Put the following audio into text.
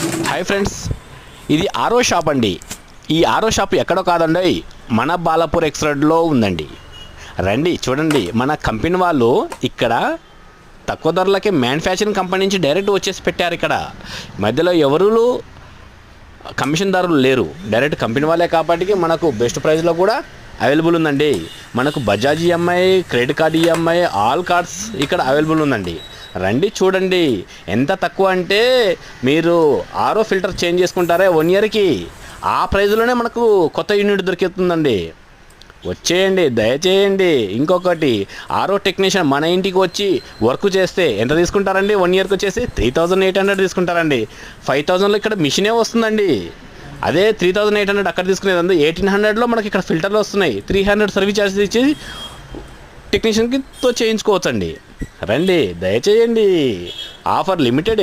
Hi friends, ఇది ఆరో shop అండి. ఈ ఆరో షాప్ ఎక్కడో కాదండి, మన బాలాపూర్ ఎక్స్ రోడ్లో ఉందండి. రండి చూడండి, మన కంపెనీ వాళ్ళు ఇక్కడ తక్కువ ధరలకే మ్యానుఫ్యాక్చరింగ్ కంపెనీ నుంచి డైరెక్ట్ వచ్చేసి పెట్టారు. ఇక్కడ మధ్యలో ఎవరు కమిషన్దారులు లేరు, డైరెక్ట్ కంపెనీ వాళ్ళే కాబట్టి మనకు బెస్ట్ ప్రైస్లో కూడా అవైలబుల్ ఉందండి. మనకు Bajaj EMI, credit card EMI, all cards ఇక్కడ అవైలబుల్ ఉందండి. రండి చూడండి, ఎంత తక్కువ అంటే మీరు ఆరో ఫిల్టర్ చేంజ్ చేసుకుంటారే 1 ఇయర్కి, ఆ ప్రైజ్లోనే మనకు కొత్త యూనిట్ దొరుకుతుందండి. వచ్చేయండి, దయచేయండి. ఇంకొకటి, ఆరో టెక్నీషియన్ మన ఇంటికి వచ్చి వర్క్ చేస్తే ఎంత తీసుకుంటారండి? 1 ఇయర్కి వచ్చేసి 3800 తీసుకుంటారండి. 5000లో ఇక్కడ మిషనే వస్తుందండి. అదే 3800 అక్కడ తీసుకునేది 1800లో మనకి ఇక్కడ ఫిల్టర్లు వస్తున్నాయి. 300 సర్వీస్ ఛార్జెస్ ఇచ్చి టెక్నీషియన్కి తో చేయించుకోవచ్చండి. రండి, దయచేయండి. Offer limited.